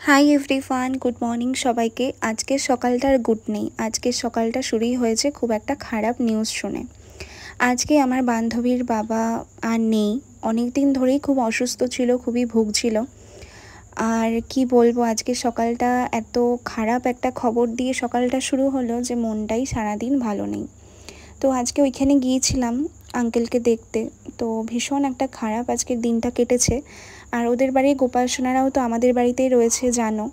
Hi everyone, good morning সবাইকে। আজকের সকালটা আর গুড নেই, আজকের সকালটা শুরুই হয়েছে খুব একটা খারাপ নিউজ শুনে। আজকে আমার বান্ধবীর বাবা আর নেই, অনেক দিন ধরেই খুব অসুস্থ ছিল, খুবই ভুগছিল। আর কি বলবো, আজকে সকালটা এত খারাপ একটা খবর দিয়ে সকালটা শুরু হলো যে মনটাই সারাদিন ভালো নেই। তো আজকে ওইখানে গিয়েছিলাম আঙ্কেলকে দেখতে। তো ভীষণ একটা খারাপ আজকের দিনটা কেটেছে। আর ওদের বাড়ির গোপাল সোনারাও তো আমাদের বাড়িতেই রয়েছে জানো।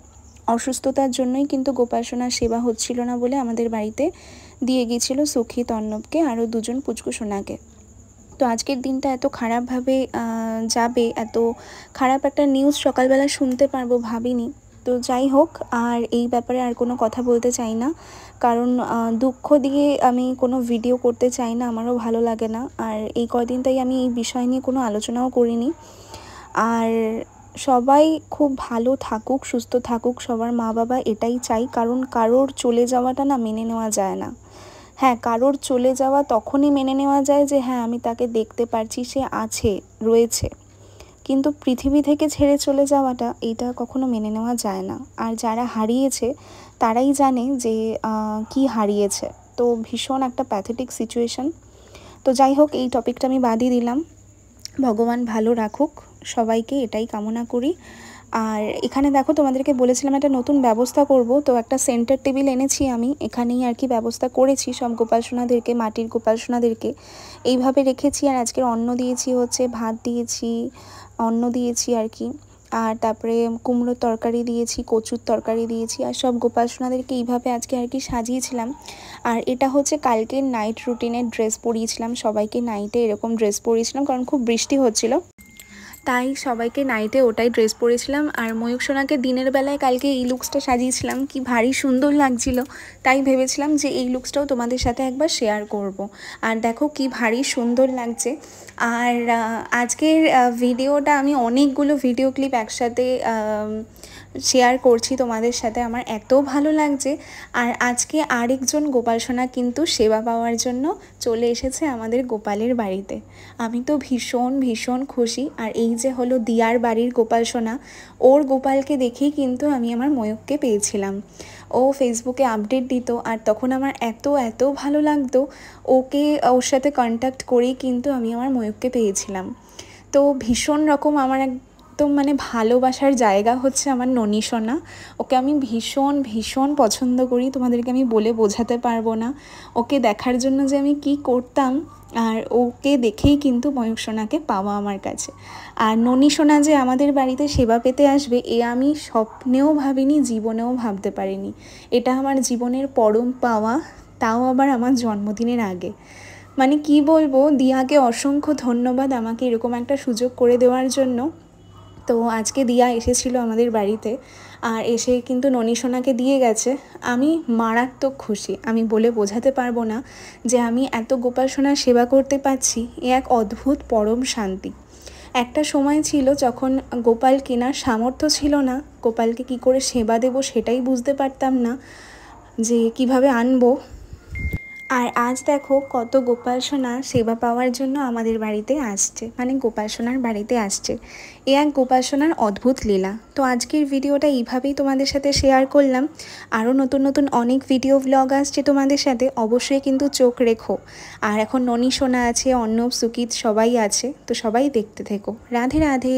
অসুস্থতার জন্যই কিন্তু গোপাল সোনার সেবা হচ্ছিল না বলে আমাদের বাড়িতে দিয়ে গিয়েছিল সুখী, তর্ণবকে, আরও দুজন পুচকু সোনাকে। তো আজকের দিনটা এত খারাপভাবে যাবে, এত খারাপ একটা নিউজ সকালবেলা শুনতে পারবো ভাবিনি। তো যাই হোক, আর এই ব্যাপারে আর কোনো কথা বলতে চাই না, কারণ দুঃখ দিয়ে আমি কোনো ভিডিও করতে চাই না, আমারও ভালো লাগে না। আর এই কদিন তাই আমি এই বিষয় নিয়ে কোনো আলোচনাও করিনি। আর সবাই খুব ভালো থাকুক, সুস্থ থাকুক, সবার মা বাবা এটাই চাই, কারণ কারোর চলে যাওয়াটা না মেনে নেওয়া যায় না। হ্যাঁ, কারোর চলে যাওয়া তখনই মেনে নেওয়া যায় যে হ্যাঁ আমি তাকে দেখতে পারছি, সে আছে, রয়েছে, কিন্তু পৃথিবী থেকে ছেড়ে চলে যাওয়াটা এইটা কখনো মেনে নেওয়া যায় না। আর যারা হারিয়েছে তারাই জানে যে কি হারিয়েছে। তো ভীষণ একটা প্যাথেটিক সিচুয়েশন। তো যাই হোক, এই টপিকটা আমি বাদই দিলাম। ভগবান ভালো রাখুক সবাইকে, এটাই কামনা করি। আর এখানে দেখো, তোমাদেরকে বলেছিলাম একটা নতুন ব্যবস্থা করব, তো একটা সেন্টার টেবিল এনেছি আমি, এখানেই আর কি ব্যবস্থা করেছি সব গোপাল সোনাদেরকে, মাটির গোপাল সোনাদেরকে এইভাবে রেখেছি। আর আজকের অন্ন দিয়েছি, হচ্ছে ভাত দিয়েছি, অন্ন দিয়েছি আর কি। আর তারপরে কুমড়োর তরকারি দিয়েছি, কচুর তরকারি দিয়েছি, আর সব গোপাল সোনাদেরকে এইভাবে আজকে আর কি সাজিয়েছিলাম। আর এটা হচ্ছে কালকের নাইট রুটিনের ড্রেস পরিয়েছিলাম সবাইকে, নাইটে এরকম ড্রেস পরিয়েছিলাম, কারণ খুব বৃষ্টি হচ্ছিল, তাই সবাইকে নাইটে ওটাই ড্রেস পরেছিলাম। আর ময়ূক সোনাকে দিনের বেলায় কালকে এই লুকসটা সাজিয়েছিলাম, কি ভারী সুন্দর লাগছিল, তাই ভেবেছিলাম যে এই লুকসটাও তোমাদের সাথে একবার শেয়ার করব। আর দেখো কি ভারী সুন্দর লাগছে। আর আজকের ভিডিওটা আমি অনেকগুলো ভিডিও ক্লিপ একসাথে শেয়ার করছি তোমাদের সাথে, আমার এত ভালো লাগছে। আর আজকে আরেকজন গোপাল সোনা কিন্তু সেবা পাওয়ার জন্য চলে এসেছে আমাদের গোপালের বাড়িতে। আমি তো ভীষণ ভীষণ খুশি। আর এই যে হলো দিয়ার বাড়ির গোপাল সোনা, ওর গোপালকে দেখেই কিন্তু আমি আমার ময়ূককে পেয়েছিলাম। ও ফেসবুকে আপডেট দিত, আর তখন আমার এত এত ভালো লাগতো, ওর সাথে কন্ট্যাক্ট করেই কিন্তু আমি আমার ময়ূককে পেয়েছিলাম। তো ভীষণ রকম আমার একদম মানে ভালোবাসার জায়গা হচ্ছে আমার ননী সোনা। ওকে আমি ভীষণ ভীষণ পছন্দ করি, তোমাদেরকে আমি বলে বোঝাতে পারবো না ওকে দেখার জন্য যে আমি কি করতাম। আর ওকে দেখেই কিন্তু ময়ূক সোনাকে পাওয়া আমার কাছে। আর ননী সোনা যে আমাদের বাড়িতে সেবা পেতে আসবে, এ আমি স্বপ্নেও ভাবিনি, জীবনেও ভাবতে পারিনি। এটা আমার জীবনের পরম পাওয়া, তাও আবার আমার জন্মদিনের আগে। মানে কি বলবো, দিয়াকে অসংখ্য ধন্যবাদ আমাকে এরকম একটা সুযোগ করে দেওয়ার জন্য। তো আজকে দিয়া এসেছিল আমাদের বাড়িতে, আর এসে কিন্তু ননী সোনাকে দিয়ে গেছে। আমি মারাত্মক খুশি, আমি বলে বোঝাতে পারবো না যে আমি এত গোপাল সোনার সেবা করতে পারছি, এ এক অদ্ভুত পরম শান্তি। একটা সময় ছিল যখন গোপাল কেনার সামর্থ্য ছিল না, গোপালকে কি করে সেবা দেব সেটাই বুঝতে পারতাম না যে কিভাবে আনবো। আর আজ দেখো কত গোপাল সোনা সেবা পাওয়ার জন্য আমাদের বাড়িতে আসছে, মানে গোপাল সোনার বাড়িতে আসছে। এ এক গোপাল সোনার অদ্ভুত লীলা। তো আজকের ভিডিওটা এইভাবেই তোমাদের সাথে শেয়ার করলাম। আরও নতুন নতুন অনেক ভিডিও ব্লগ আসছে তোমাদের সাথে, অবশ্যই কিন্তু চোখ রেখো। আর এখন ননী সোনা আছে, অর্ণব, সুকিত সবাই আছে, তো সবাই দেখতে থেকো। রাধে রাধে।